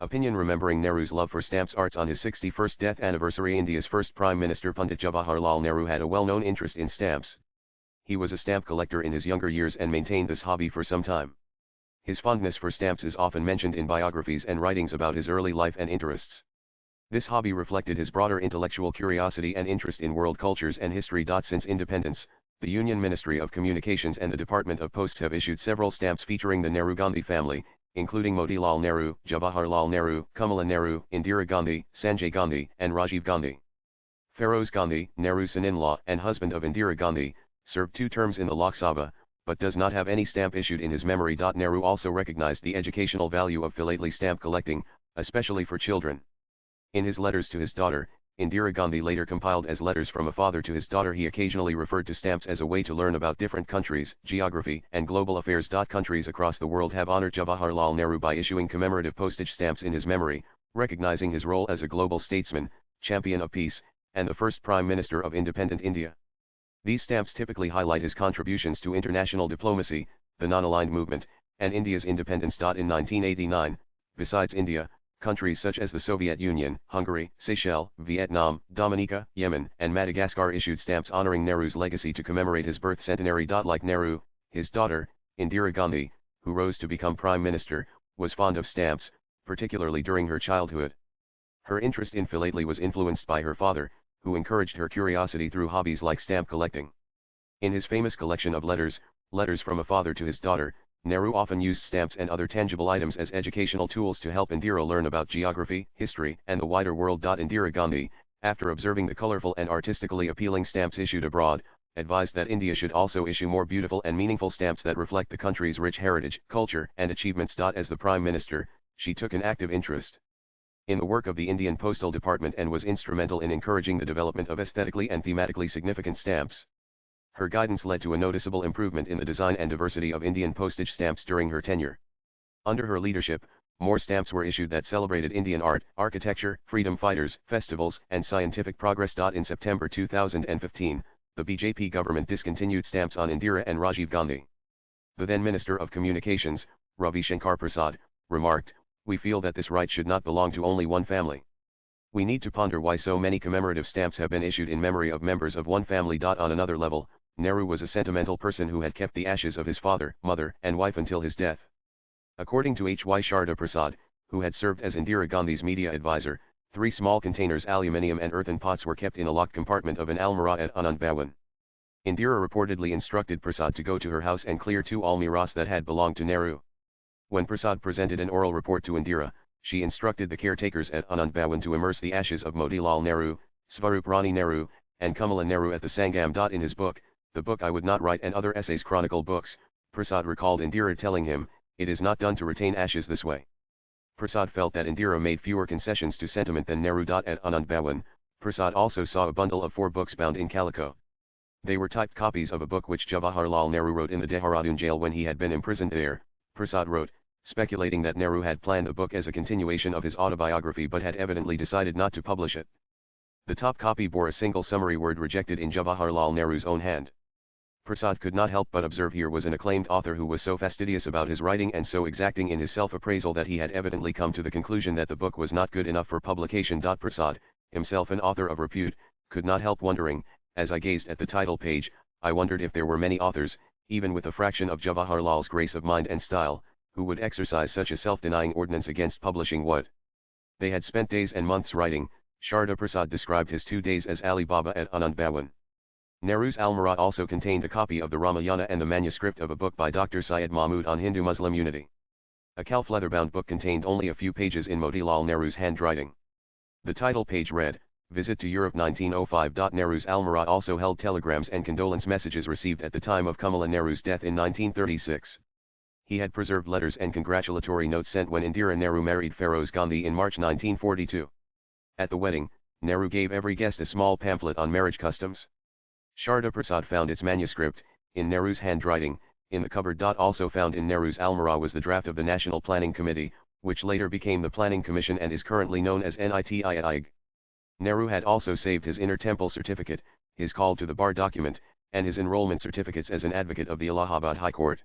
Opinion remembering Nehru's love for stamps arts on his 61st death anniversary. India's first Prime Minister Pandit Jawaharlal Nehru had a well-known interest in stamps. He was a stamp collector in his younger years and maintained this hobby for some time. His fondness for stamps is often mentioned in biographies and writings about his early life and interests. This hobby reflected his broader intellectual curiosity and interest in world cultures and history. Since independence, the Union Ministry of Communications and the Department of Posts have issued several stamps featuring the Nehru-Gandhi family, including Motilal Nehru, Jawaharlal Nehru, Kamala Nehru, Indira Gandhi, Sanjay Gandhi, and Rajiv Gandhi. Feroz Gandhi, Nehru's son-in-law and husband of Indira Gandhi, served 2 terms in the Lok Sabha, but does not have any stamp issued in his memory. Nehru also recognized the educational value of philately stamp collecting, especially for children. In his letters to his daughter, Indira Gandhi later compiled as letters from a father to his daughter, he occasionally referred to stamps as a way to learn about different countries, geography, and global affairs. Countries across the world have honored Jawaharlal Nehru by issuing commemorative postage stamps in his memory, recognizing his role as a global statesman, champion of peace, and the first Prime Minister of independent India. These stamps typically highlight his contributions to international diplomacy, the non-aligned movement, and India's independence. In 1989, besides India, countries such as the Soviet Union, Hungary, Seychelles, Vietnam, Dominica, Yemen, and Madagascar issued stamps honoring Nehru's legacy to commemorate his birth centenary. Like Nehru, his daughter, Indira Gandhi, who rose to become Prime Minister, was fond of stamps, particularly during her childhood. Her interest in philately was influenced by her father, who encouraged her curiosity through hobbies like stamp collecting. In his famous collection of letters, Letters from a Father to His Daughter, Nehru often used stamps and other tangible items as educational tools to help Indira learn about geography, history, and the wider world. Indira Gandhi, after observing the colorful and artistically appealing stamps issued abroad, advised that India should also issue more beautiful and meaningful stamps that reflect the country's rich heritage, culture, and achievements. As the Prime Minister, she took an active interest in the work of the Indian Postal Department and was instrumental in encouraging the development of aesthetically and thematically significant stamps. Her guidance led to a noticeable improvement in the design and diversity of Indian postage stamps during her tenure. Under her leadership, more stamps were issued that celebrated Indian art, architecture, freedom fighters, festivals, and scientific progress. In September 2015, the BJP government discontinued stamps on Indira and Rajiv Gandhi. The then Minister of Communications, Ravi Shankar Prasad, remarked, "We feel that this right should not belong to only one family. We need to ponder why so many commemorative stamps have been issued in memory of members of one family." On another level, Nehru was a sentimental person who had kept the ashes of his father, mother, and wife until his death. According to H.Y. Sharda Prasad, who had served as Indira Gandhi's media advisor, 3 small containers, aluminium and earthen pots, were kept in a locked compartment of an almirah at Anand Bhawan. Indira reportedly instructed Prasad to go to her house and clear 2 almirahs that had belonged to Nehru. When Prasad presented an oral report to Indira, she instructed the caretakers at Anand Bhawan to immerse the ashes of Motilal Nehru, Svarup Rani Nehru, and Kamala Nehru at the Sangam. In his book, The Book I Would Not Write and Other Essays Chronicle Books, Prasad recalled Indira telling him, "It is not done to retain ashes this way." Prasad felt that Indira made fewer concessions to sentiment than Nehru. At Anand Bhawan, Prasad also saw a bundle of 4 books bound in calico. They were typed copies of a book which Jawaharlal Nehru wrote in the Dehradun jail when he had been imprisoned there. Prasad wrote, speculating that Nehru had planned the book as a continuation of his autobiography but had evidently decided not to publish it. The top copy bore a single summary word rejected in Jawaharlal Nehru's own hand. Prasad could not help but observe here was an acclaimed author who was so fastidious about his writing and so exacting in his self-appraisal that he had evidently come to the conclusion that the book was not good enough for publication. Prasad, himself an author of repute, could not help wondering, as I gazed at the title page, I wondered if there were many authors, even with a fraction of Jawaharlal's grace of mind and style, who would exercise such a self-denying ordinance against publishing what they had spent days and months writing. Sharda Prasad described his 2 days as Ali Baba at Anand Bhawan. Nehru's almirah also contained a copy of the Ramayana and the manuscript of a book by Dr. Syed Mahmud on Hindu-Muslim unity. A calf leather-bound book contained only a few pages in Motilal Nehru's handwriting. The title page read, Visit to Europe 1905. Nehru's almirah also held telegrams and condolence messages received at the time of Kamala Nehru's death in 1936. He had preserved letters and congratulatory notes sent when Indira Nehru married Feroz Gandhi in March 1942. At the wedding, Nehru gave every guest a small pamphlet on marriage customs. Sharda Prasad found its manuscript, in Nehru's handwriting, in the cupboard. Also found in Nehru's almirah was the draft of the National Planning Committee, which later became the Planning Commission and is currently known as NITIIG. Nehru had also saved his Inner Temple certificate, his call to the bar document, and his enrollment certificates as an advocate of the Allahabad High Court.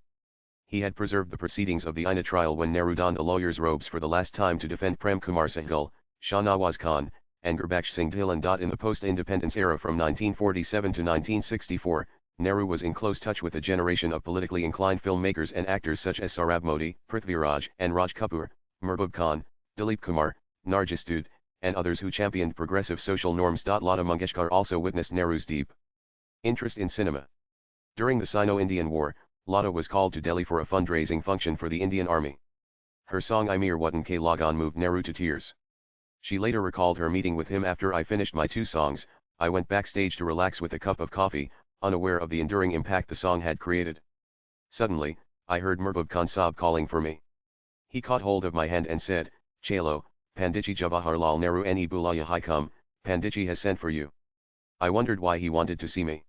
He had preserved the proceedings of the INA trial when Nehru donned the lawyer's robes for the last time to defend Prem Kumar Sehgal, Shah Nawaz Khan, and Gurbaksh Singh Dhillon. In the post-independence era from 1947 to 1964, Nehru was in close touch with a generation of politically inclined filmmakers and actors such as Sohrab Modi, Prithviraj and Raj Kapoor, Mehboob Khan, Dilip Kumar, Nargis Dood, and others who championed progressive social norms. Lata Mangeshkar also witnessed Nehru's deep interest in cinema. During the Sino-Indian War, Lata was called to Delhi for a fundraising function for the Indian Army. Her song I Meer Watan Ke Lagan moved Nehru to tears. She later recalled her meeting with him: after I finished my 2 songs, I went backstage to relax with a cup of coffee, unaware of the enduring impact the song had created. Suddenly, I heard Mehboob Khan Saab calling for me. He caught hold of my hand and said, "Chalo, Panditji Jawaharlal Nehru ne bulaya hai come, Panditji has sent for you." I wondered why he wanted to see me.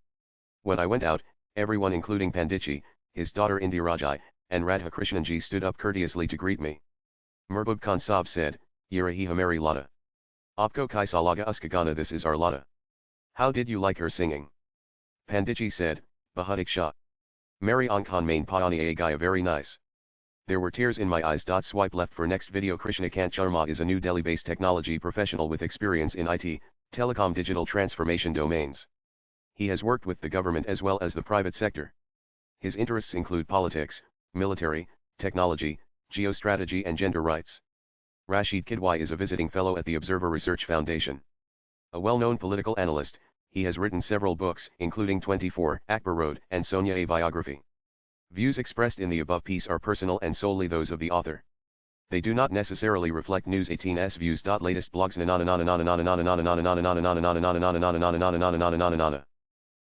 When I went out, everyone including Panditji, his daughter Indiraji, and Radhakrishnanji stood up courteously to greet me. Mehboob Khan Saab said, "Ye rahi hamari Lata. Aapko kaisa laga uska gana, this is our Lata. How did you like her singing?" Panditji said, "Bahut aksha. Mary Ankhan main payani a gaya, very nice." There were tears in my eyes. Swipe left for next video. Krishnakant Sharma is a New Delhi-based technology professional with experience in IT, telecom digital transformation domains. He has worked with the government as well as the private sector. His interests include politics, military, technology, geostrategy and gender rights. Rashid Kidwai is a visiting fellow at the Observer Research Foundation. A well-known political analyst, he has written several books, including 24, Akbar Road, and Sonia A biography. Views expressed in the above piece are personal and solely those of the author. They do not necessarily reflect News 18's views. Latest blogs.